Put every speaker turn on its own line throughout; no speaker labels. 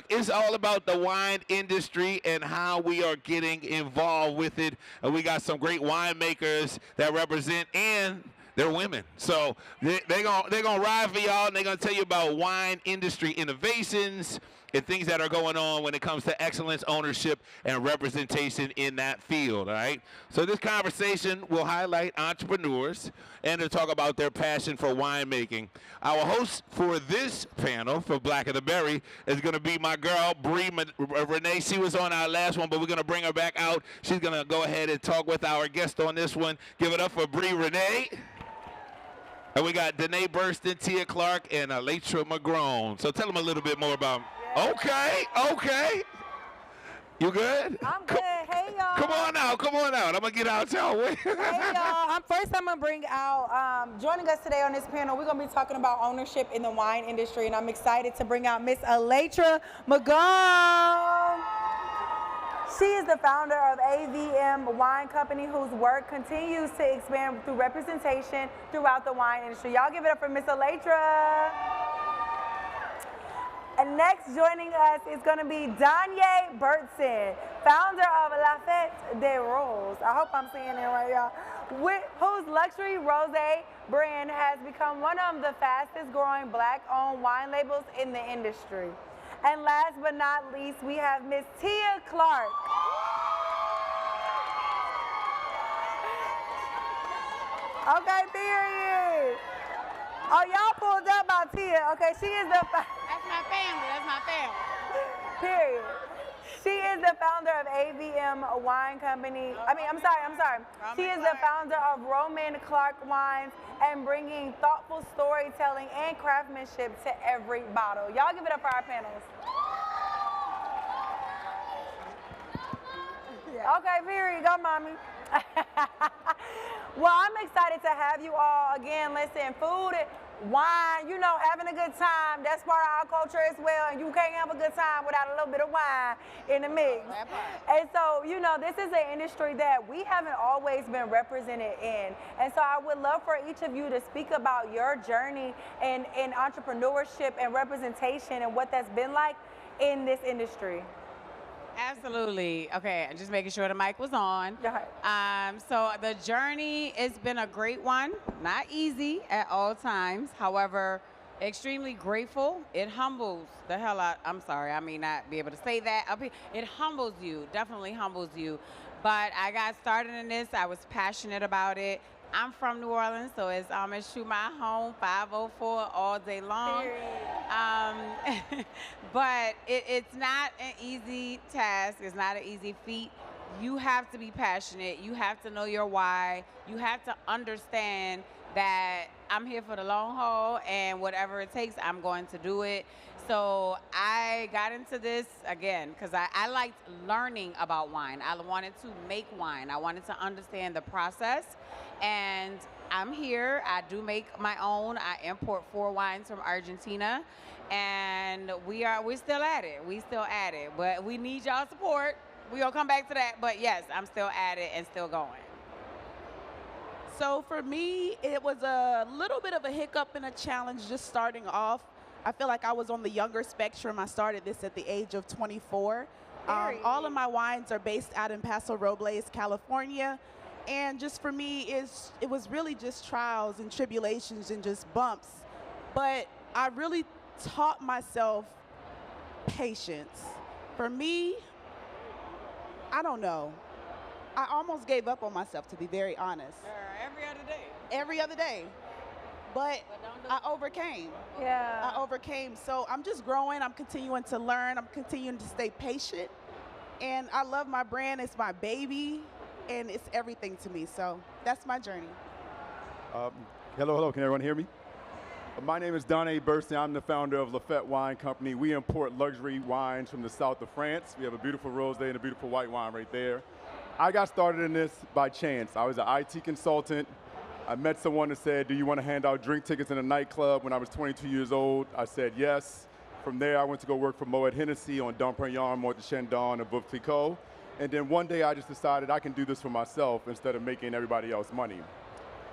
It's all about the wine industry and how we are getting involved with it. And we got some great winemakers that represent, and they're women. So they're gonna ride for y'all, and they're gonna tell you about wine industry innovations and things that are going on when it comes to excellence, ownership, and representation in that field, all right? So this conversation will highlight entrepreneurs and to talk about their passion for winemaking. Our host for this panel for Black of the Berry is gonna be my girl, Renee. She was on our last one, but we're gonna bring her back out. She's gonna go ahead and talk with our guest on this one. Give it up for Renee. And we got Donae Burston, Tia Clarke, and Alaitra McGrone. So tell them a little bit more about. Okay. You good?
I'm good. Hey, y'all.
Come on out. I'm gonna get out y'all way.
Hey, y'all. I'm gonna bring out, joining us today on this panel, we're gonna be talking about ownership in the wine industry, and I'm excited to bring out Miss Alaitra McGrone. She is the founder of AVM Wine Company, whose work continues to expand through representation throughout the wine industry. Y'all give it up for Miss Alaitra. And next joining us is going to be Donae Burston, founder of La Fête de Rose. I hope I'm saying it right, y'all. Whose luxury Rosé brand has become one of the fastest growing Black-owned wine labels in the industry. And last but not least, we have Miss Tia Clarke. Okay, period. Oh, y'all pulled up by Tia. Okay, she is the...
That's my family. That's my family.
Period. She is the founder of AVM Wine Company. I'm sorry. She is the founder of Clarke Wines and bringing thoughtful storytelling and craftsmanship to every bottle. Y'all give it up for our panels. Okay, period. Go, mommy. Well, I'm excited to have you all again. Listen, food, wine, having a good time, that's part of our culture as well. And you can't have a good time without a little bit of wine in the mix. And so, this is an industry that we haven't always been represented in. And so I would love for each of you to speak about your journey in entrepreneurship and representation and what that's been like in this industry.
Absolutely. Okay, just making sure the mic was on. So the journey has been a great one. Not easy at all times. However, extremely grateful. It humbles the hell out. I'm sorry, I may not be able to say that up here. It humbles you, definitely humbles you. But I got started in this. I was passionate about it. I'm from New Orleans, so it's shoot my home, 504 all day long. But it's not an easy task. It's not an easy feat. You have to be passionate. You have to know your why. You have to understand that I'm here for the long haul, and whatever it takes, I'm going to do it. So I got into this, again, because I liked learning about wine. I wanted to make wine. I wanted to understand the process. And I'm here. I do make my own. I import 4 wines from Argentina. And we're still at it. But we need y'all support. We're going to come back to that. But yes, I'm still at it and still going.
So for me, it was a little bit of a hiccup and a challenge just starting off. I feel like I was on the younger spectrum. I started this at the age of 24. All of my wines are based out in Paso Robles, California. And just for me, it was really just trials and tribulations and just bumps. But I really taught myself patience. For me, I don't know. I almost gave up on myself, to be very honest.
Every other day.
Every other day. But I overcame.
Yeah.
I overcame. So I'm just growing. I'm continuing to learn. I'm continuing to stay patient. And I love my brand. It's my baby. And it's everything to me. So that's my journey.
Hello. Can everyone hear me? My name is Donae Burston. I'm the founder of La Fête Wine Company. We import luxury wines from the south of France. We have a beautiful rosé and a beautiful white wine right there. I got started in this by chance. I was an IT consultant. I met someone that said, do you want to hand out drink tickets in a nightclub when I was 22 years old? I said yes. From there, I went to go work for Moet Hennessy on Dom Perignon, Mort de Chandon, and Veuve Clicquot. And then one day I just decided I can do this for myself instead of making everybody else money.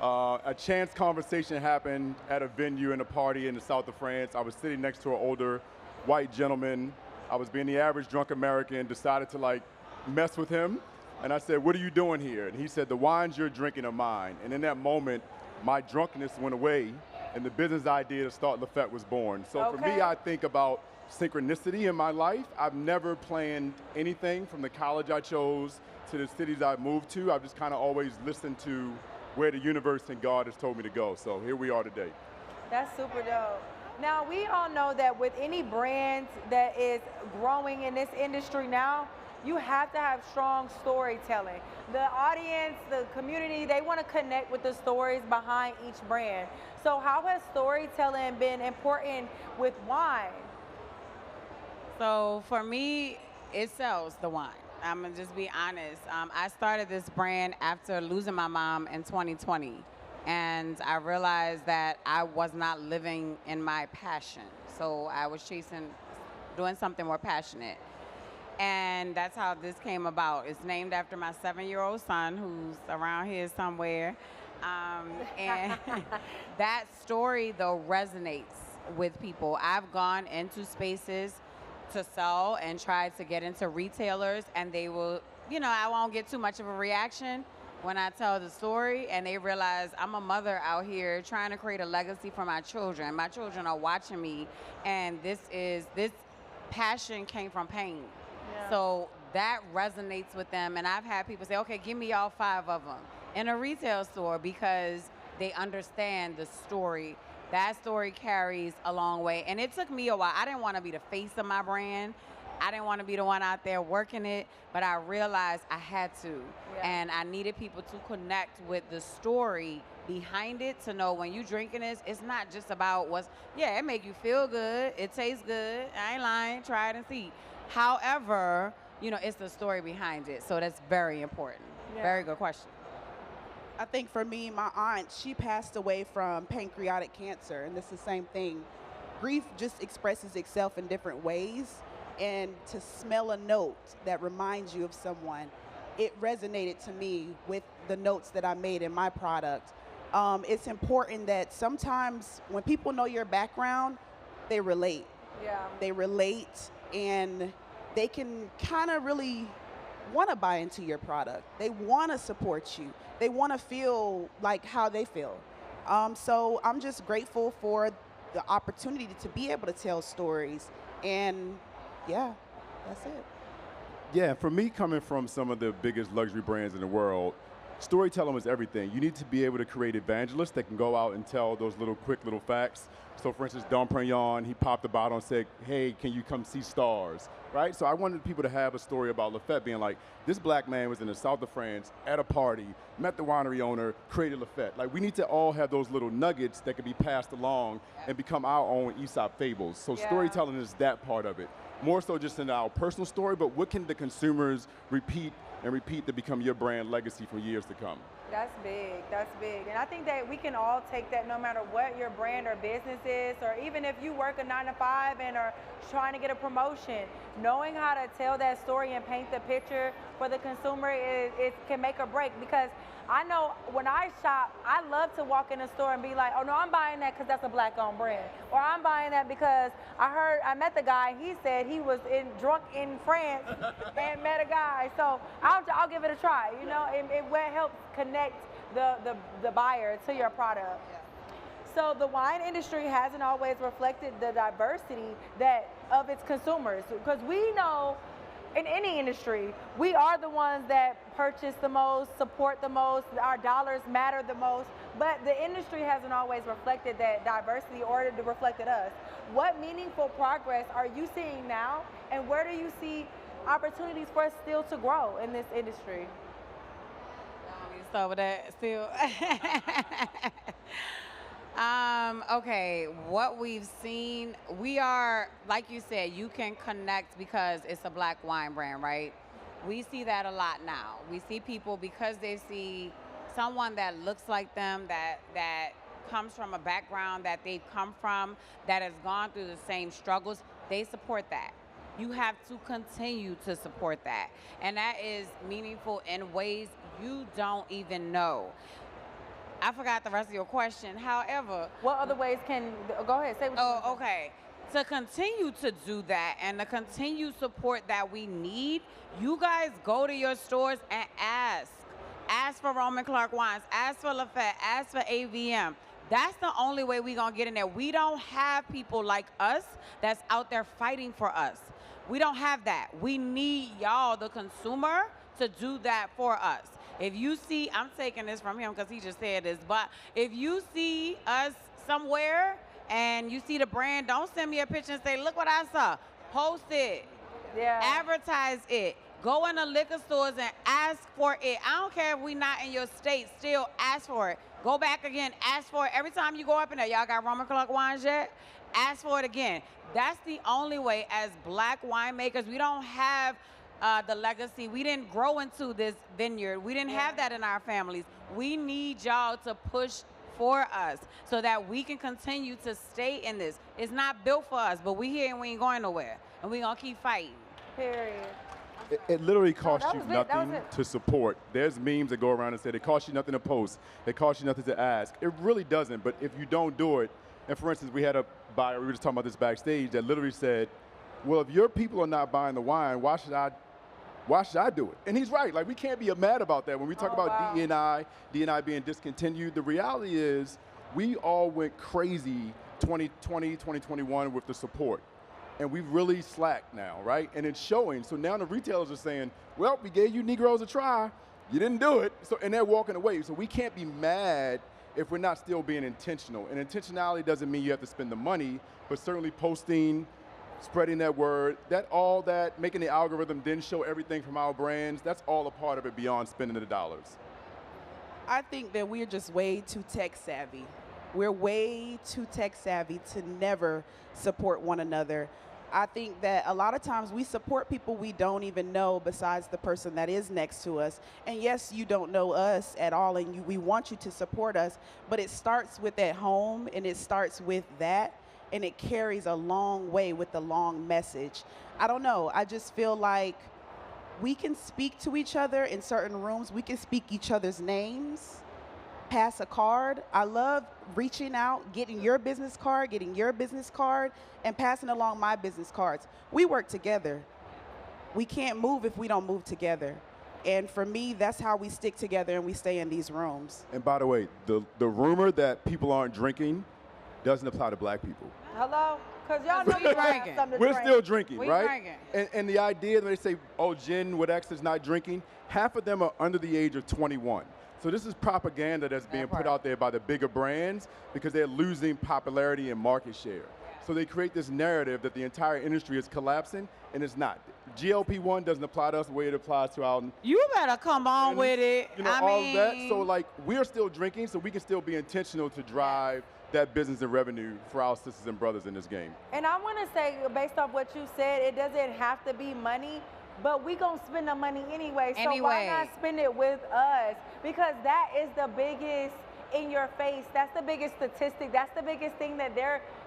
A chance conversation happened at a venue in a party in the south of France. I was sitting next to an older white gentleman I was being the average drunk American, decided to like mess with him. And I said, what are you doing here? And he said, the wines you're drinking are mine. And in that moment, my drunkenness went away and the business idea to start Fête was born. So for me, I think about synchronicity in my life. I've never planned anything from the college I chose to the cities I moved to. I've just kind of always listened to where the universe and God has told me to go. So here we are today.
That's super dope. Now, we all know that with any brand that is growing in this industry now, you have to have strong storytelling. The audience, the community, they want to connect with the stories behind each brand. So how has storytelling been important with wine?
So for me, it sells the wine. I'm gonna just be honest. I started this brand after losing my mom in 2020. And I realized that I was not living in my passion. So I was doing something more passionate. And that's how this came about. It's named after my 7-year-old son, who's around here somewhere. And that story, though, resonates with people. I've gone into spaces to sell and tried to get into retailers, and they will, I won't get too much of a reaction when I tell the story, and they realize I'm a mother out here trying to create a legacy for my children. My children are watching me, and this passion came from pain. Yeah. So that resonates with them, and I've had people say, okay, give me all 5 of them in a retail store because they understand the story. That story carries a long way, and it took me a while. I didn't want to be the face of my brand. I didn't want to be the one out there working it, but I realized I had to. Yeah. And I needed people to connect with the story behind it to know when you drinking this, it's not just about it make you feel good, it tastes good, I ain't lying, try it and see. However, it's the story behind it, so that's very important. Yeah. Very good question.
I think for me, my aunt, she passed away from pancreatic cancer, and it's the same thing. Grief just expresses itself in different ways. And to smell a note that reminds you of someone, it resonated to me with the notes that I made in my product. It's important that sometimes when people know your background, they relate. Yeah. They relate, and they can kind of really want to buy into your product. They want to support you. They want to feel like how they feel. So I'm just grateful for the opportunity to be able to tell stories, and yeah, that's it.
Yeah, for me, coming from some of the biggest luxury brands in the world, storytelling is everything. You need to be able to create evangelists that can go out and tell those quick little facts. So for instance, Dom Perignon, he popped the bottle and said, hey, can you come see stars, right? So I wanted people to have a story about Fête being like, this black man was in the south of France at a party, met the winery owner, created Fête. Like, we need to all have those little nuggets that can be passed along and become our own Aesop fables. So storytelling is that part of it. More so just in our personal story, but what can the consumers repeat to become your brand legacy for years to come?
That's big, that's big. And I think that we can all take that no matter what your brand or business is, or even if you work a 9-to-5 and are trying to get a promotion, knowing how to tell that story and paint the picture for the consumer, it can make or break. Because I know when I shop, I love to walk in a store and be like, oh no, I'm buying that because that's a black-owned brand. Or I'm buying that because I met the guy, he said he was drunk in France and met a guy. So I'll give it a try, it helps connect the buyer to your product. Yeah. So the wine industry hasn't always reflected the diversity of its consumers, because we know in any industry, we are the ones that purchase the most, support the most, our dollars matter the most, but the industry hasn't always reflected that diversity or reflected us. What meaningful progress are you seeing now, and where do you see opportunities for us still to grow in this industry?
Start with that still. Okay, what we've seen, we are, like you said, you can connect because it's a black wine brand, right? We see that a lot now. We see people, because they see someone that looks like them, that comes from a background that they've come from, that has gone through the same struggles, they support that. You have to continue to support that. And that is meaningful in ways you don't even know. I forgot the rest of your question. However,
what other ways go ahead, say what you
okay. to continue to do that and the continued support that we need, you guys go to your stores and ask. Ask for Roman Clarke wines, ask for Fête, ask for AVM. That's the only way we're going to get in there. We don't have people like us that's out there fighting for us. We don't have that. We need y'all, the consumer, to do that for us. If you see, I'm taking this from him because he just said this, but if you see us somewhere and you see the brand, don't send me a picture and say, look what I saw. Post it.
Yeah.
Advertise it. Go in the liquor stores and ask for it. I don't care if we not in your state, still ask for it. Go back again, ask for it. Every time you go up in there, y'all got Roman Clarke wines yet? Ask for it again. That's the only way as black winemakers. We don't have the legacy. We didn't grow into this vineyard. We didn't have that in our families. We need y'all to push for us so that we can continue to stay in this. It's not built for us, but we here and we ain't going nowhere. And we gonna keep fighting.
Period.
It literally costs
that
you
was it. That was
nothing
it.
to support. There's memes that go around and say it costs you nothing to post. It costs you nothing to ask. It really doesn't, but if you don't do it, and for instance, we had a buyer, we were just talking about this backstage, that literally said, well, if your people are not buying the wine, why should I do it? And he's right. Like, we can't be mad about that. When we talk about D&I being discontinued, the reality is we all went crazy 2020, 2021 with the support. And we've really slacked now, right? And it's showing. So now the retailers are saying, well, we gave you Negroes a try. You didn't do it. So, and they're walking away. So we can't be mad if we're not still being intentional. And intentionality doesn't mean you have to spend the money, but certainly posting, spreading that word, all that, making the algorithm then show everything from our brands, that's all a part of it beyond spending the dollars.
I think that we're just way too tech savvy. We're way too tech savvy to never support one another. I think that a lot of times we support people we don't even know besides the person that is next to us. And yes, you don't know us at all, and we want you to support us, but it starts with at home, and it starts with that, and it carries a long way with the long message. I don't know. I just feel like we can speak to each other in certain rooms. We can speak each other's names, pass a card. I love reaching out, getting your business card, and passing along my business cards. We work together. We can't move if we don't move together. And for me, that's how we stick together and we stay in these rooms.
And by the way, the rumor that people aren't drinking doesn't apply to black people.
Hello? Because y'all know you have something to
We're
drink.
still drinking,
We
right?
drinking.
And the idea that they say, oh, Jen with X is not drinking, half of them are under the age of 21. So this is propaganda that's being put out there by the bigger brands because they're losing popularity and market share. So they create this narrative that the entire industry is collapsing, and it's not. GLP-1 doesn't apply to us the way it applies to our...
You better come on with it.
You know, all of that. So, like, we're still drinking, so we can still be intentional to drive that business and revenue for our sisters and brothers in this game.
And I want to say, based off what you said, it doesn't have to be money, but we gonna spend the money anyway. So why not spend it with us? Because that is the biggest in your face. That's the biggest statistic. That's the biggest thing that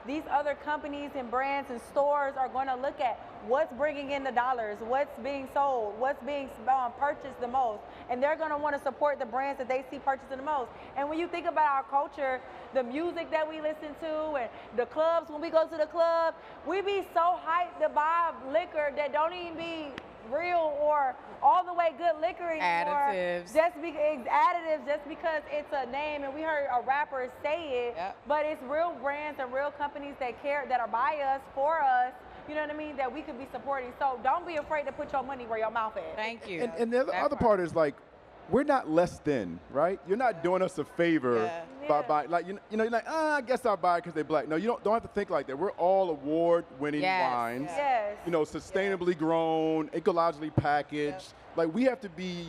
these other companies and brands and stores are going to look at. What's bringing in the dollars? What's being sold? What's being purchased the most? And they're going to want to support the brands that they see purchasing the most. And when you think about our culture, the music that we listen to and the clubs, when we go to the club, we be so hyped to buy liquor that don't even be real or all the way good liquor anymore.
Additives.
Additives just because it's a name and we heard a rapper say it.
Yep.
But it's real brands and real companies that care, that are by us, for us, you know what I mean, that we could be supporting. So don't be afraid to put your money where your mouth is.
Thank you.
And the other part is, like, we're not less than, right? You're not doing us a favor by buying, like, you know, you're like, I guess I'll buy it because they're black. No, you don't have to think like that. We're all award-winning wines,
Yes.
you know, sustainably grown, ecologically packaged. Like, we have to be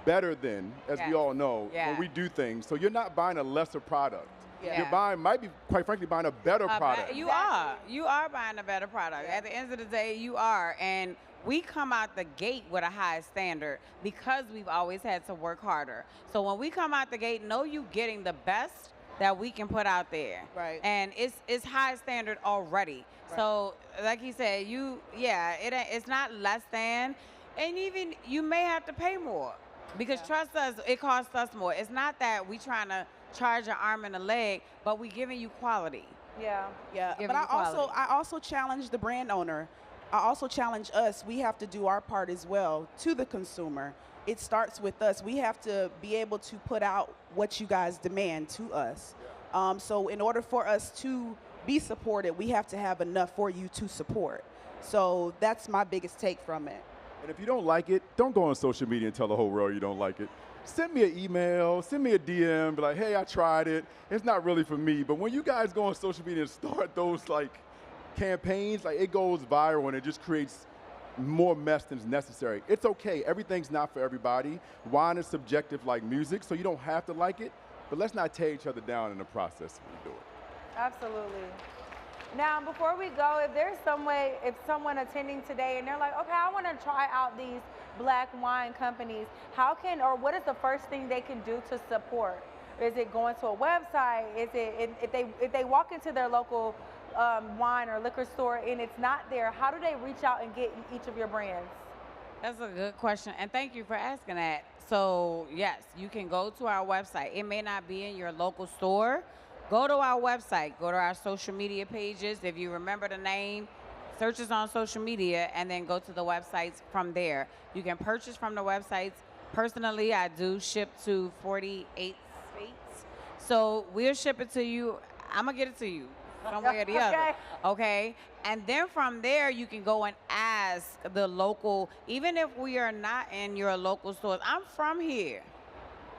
better than, as we all know, when we do things. So you're not buying a lesser product. You're might be, quite frankly, buying a better product.
You are buying a better product. At the end of the day, you are. And we come out the gate with a high standard because we've always had to work harder. So when we come out the gate, know you getting the best that we can put out there.
Right.
And it's high standard already. Right. So like he said, it's not less than, and even you may have to pay more because trust us, it costs us more. It's not that we trying to charge an arm and a leg, but we giving you quality.
Yeah.
Yeah,
Giving
but I
you quality.
also challenge the brand owner. I also challenge us. We have to do our part as well to the consumer. It starts with us. We have to be able to put out what you guys demand to us. So in order for us to be supported, we have to have enough for you to support. So that's my biggest take from it.
And if you don't like it, don't go on social media and tell the whole world you don't like it. Send me an email, send me a DM, be like, hey, I tried it. It's not really for me. But when you guys go on social media and start those like campaigns, like it goes viral and it just creates more mess than is necessary. It's okay. Everything's not for everybody. Wine is subjective like music, so you don't have to like it. But let's not tear each other down in the process when we do it.
Absolutely. Now, before we go, if there's some way, if someone attending today and they're like, okay, I want to try out these black wine companies, how can, or what is the first thing they can do to support? Is it going to a website? Is it, if they walk into their local wine or liquor store and it's not there, how do they reach out and get each of your brands?
That's a good question, and thank you for asking that. So yes, you can go to our website. It may not be in your local store. Go to our website, go to our social media pages. If you remember the name, search us on social media and then go to the websites from there. You can purchase from the websites. Personally, I do ship to 48 states. So we'll ship it to you. I'm going to get it to you one way or the other. Okay? And then from there, you can go and ask the local, even if we are not in your local stores. I'm from here,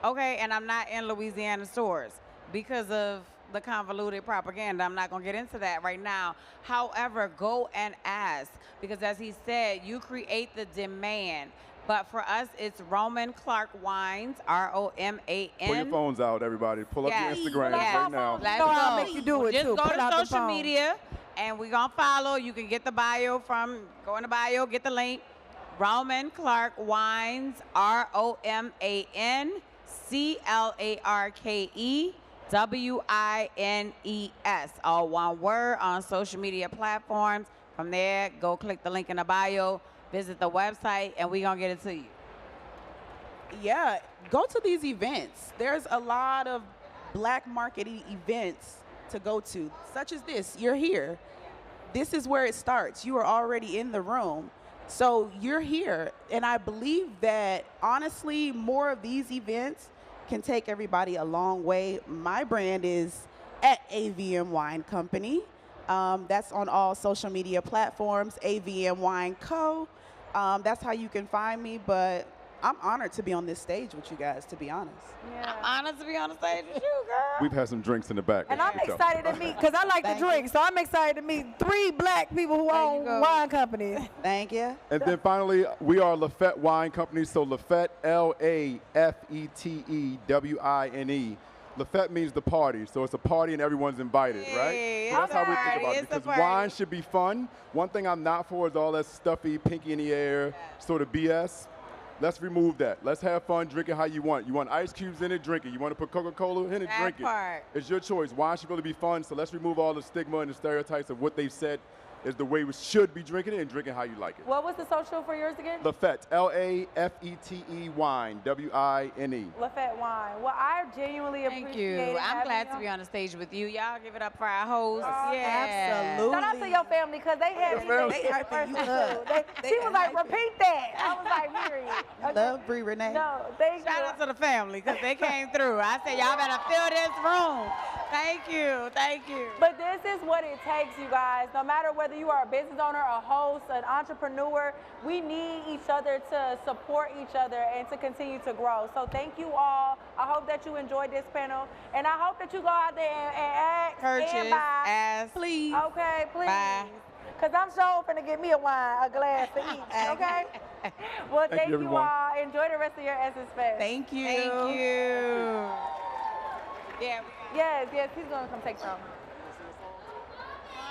okay? And I'm not in Louisiana stores because of the convoluted propaganda. I'm not going to get into that right now. However, go and ask, because as he said, you create the demand. But for us, it's Roman Clarke Wines, R-O-M-A-N.
Pull your phones out, everybody. Pull up
Yes.
your Instagram
Yes.
right now.
Let's
No, I'll
go.
make you do it,
Just
too.
go
Put
to
out the
social
phone.
media, and we're going to follow. You can get the bio from, go in the bio, get the link. Roman Clarke Wines, R-O-M-A-N-C-L-A-R-K-E. WINES, all one word, on social media platforms. From there, go click the link in the bio, visit the website, and we're going to get it to you.
Yeah, go to these events. There's a lot of black market events to go to, such as this. You're here. This is where it starts. You are already in the room. So you're here. And I believe that, honestly, more of these events can take everybody a long way. My brand is at AVM Wine Company. That's on all social media platforms, AVM Wine Co. That's how you can find me, but I'm honored to be on this stage with you guys, to be honest.
Yeah.
I'm honored to be on the stage with you, girl.
We've had some drinks in the back.
And I'm excited to meet, because I like to
Thank
drink,
you.
so I'm excited to meet 3 black people who
There you
own
go.
wine companies.
Thank you.
And then finally, we are Lafette Wine Company. So Lafette, L-A-F-E-T-E-W-I-N-E. Lafette means the party. So it's a party and everyone's invited, right?
Hey,
So that's how we
it's a
think about
party,
it.
it's a
Because
party.
wine should be fun. One thing I'm not for is all that stuffy, pinky in the air, sort of BS. Let's remove that. Let's have fun, drink it how you want. You want ice cubes in it, drink it. You want to put Coca-Cola in it,
That
drink
part.
it. It's your choice. Wine should really be fun, so let's remove all the stigma and the stereotypes of what they've said is the way we should be drinking it and drinking how you like it.
What was the social for yours again?
Lafette, L-A-F-E-T-E wine, W-I-N-E.
Lafette Wine. Well, I genuinely
Thank
appreciate
you.
it.
I'm glad to be on the stage with you. Y'all give it up for our host. Yeah.
Absolutely.
Shout out to your family, because they had me
family.
make
They
it
hyping you
first,
up.
too.
They
She was like,
hyping.
repeat that. I was like, period. Okay.
Love Bree Renee.
No, thank
Shout
you.
out to the family, because they came through. I said, y'all better fill this room. Thank you. Thank you.
But this is what it takes, you guys. No matter whether you are a business owner, a host, an entrepreneur, we need each other to support each other and to continue to grow. So thank you all. I hope that you enjoyed this panel. And I hope that you go out there and ask
Purchase,
and buy.
ask,
Please.
Okay, please.
Buy.
Because I'm sure finna get me a wine, a glass to each, okay? Well, thank you
everyone.
all. Enjoy the rest of your Essence Fest.
Thank you.
Thank you. Yeah.
Yes, he's gonna come take some.